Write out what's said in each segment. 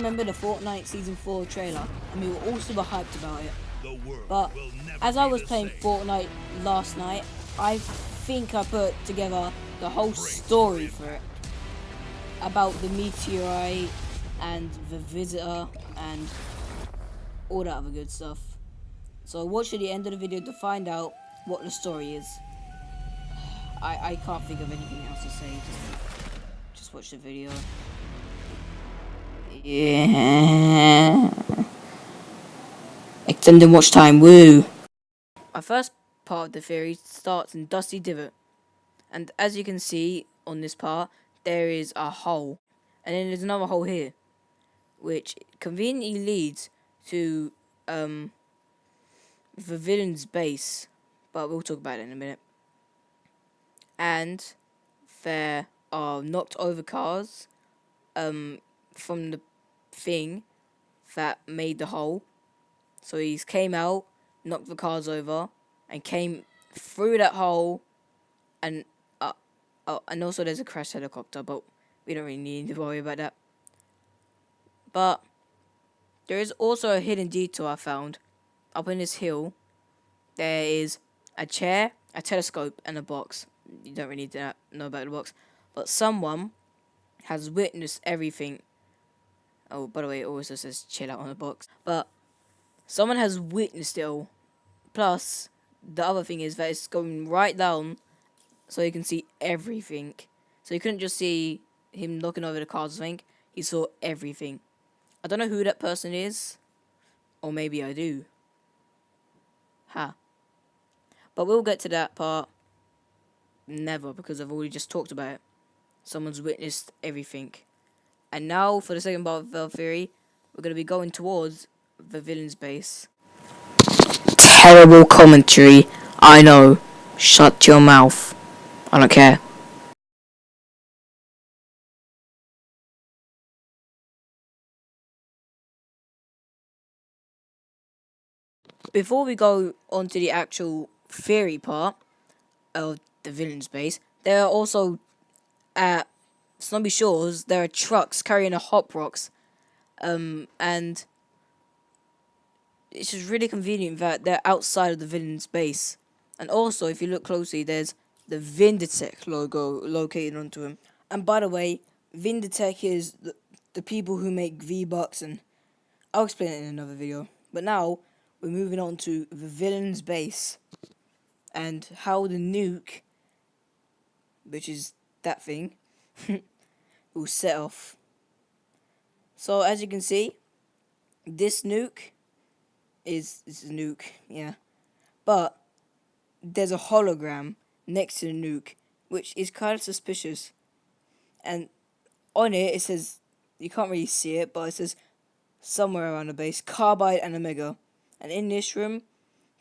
remember the Fortnite Season 4 trailer, and we were all super hyped about it. But as I was playing Fortnite last night, I think I put together the whole story for it. About the meteorite, and the visitor, and all that other good stuff. So watch at the end of the video to find out what the story is. I can't think of anything else to say, just watch the video. Yeah. Extended watch time, woo! Our first part of the theory starts in Dusty Divot. And as you can see on this part, there is a hole. And then there's another hole here, which conveniently leads to the villain's base. But we'll talk about it in a minute. And there are knocked over cars from the thing that made the hole. So he's came out, knocked the cars over, and came through that hole, and also there's a crashed helicopter, but we don't really need to worry about that. But there is also a hidden detail I found. Up in this hill, there is a chair, a telescope, and a box. You don't really need to know about the box, but someone has witnessed everything. Oh, by the way, it also says chill out on the box. But someone has witnessed it all. Plus, the other thing is that it's going right down so you can see everything. So you couldn't just see him knocking over the cars, I think. He saw everything. I don't know who that person is. Or maybe I do. Ha. But we'll get to that part. Never, because I've already just talked about it. Someone's witnessed everything. And now, for the second part of the theory, we're going to be going towards the villain's base. Terrible commentary. I know. Shut your mouth. I don't care. Before we go on to the actual theory part of the villain's base, there are also at Snobby Shores, there are trucks carrying a hot rocks, and it's just really convenient that they're outside of the villain's base. And also, if you look closely, there's the Vinditech logo located onto him. And by the way, Vinditech is the people who make V-Bucks, and I'll explain it in another video. But now, we're moving on to the villain's base, and how the nuke, which is that thing, will set off. So as you can see, this nuke is a nuke, yeah. But there's a hologram next to the nuke, which is kind of suspicious. And on it, it says, you can't really see it, but it says somewhere around the base, Carbide and Omega. And in this room,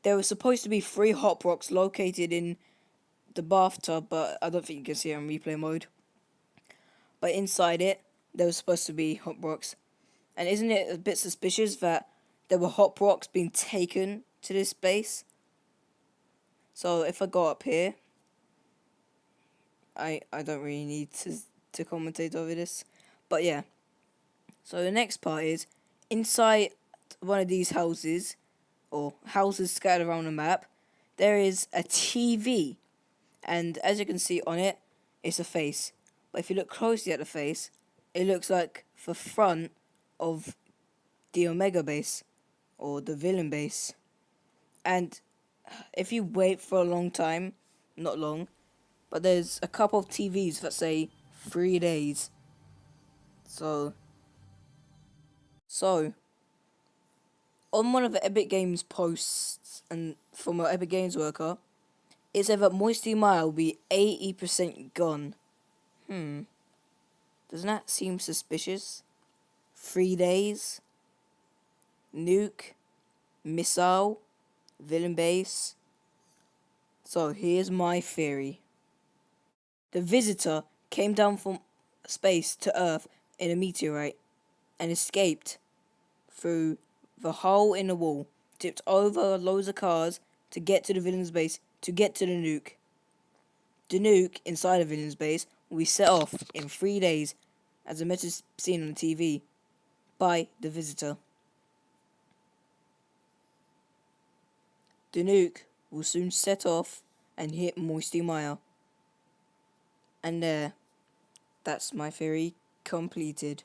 there was supposed to be 3 hot rocks located in the bathtub, but I don't think you can see it on replay mode. But inside it, there was supposed to be hot rocks. And isn't it a bit suspicious that there were hot rocks being taken to this base? So if I go up here, I don't really need to commentate over this. But yeah. So the next part is, inside one of these houses, or houses scattered around the map, there is a TV. And as you can see on it, it's a face. But if you look closely at the face, it looks like the front of the Omega base, or the villain base. And if you wait for a long time, not long, but there's a couple of TVs that say 3 days. So on one of the Epic Games posts, and from an Epic Games worker, it said that Moisty Mile will be 80% gone. Doesn't that seem suspicious? 3 days? Nuke? Missile? Villain base? So here's my theory. The visitor came down from space to Earth in a meteorite and escaped through the hole in the wall, tipped over loads of cars to get to the villain's base, to get to the nuke. The nuke inside the villain's base will be set off in 3 days, as the message seen on the TV. by the visitor. The nuke will soon set off and hit Moisty Mire. And there, that's my theory completed.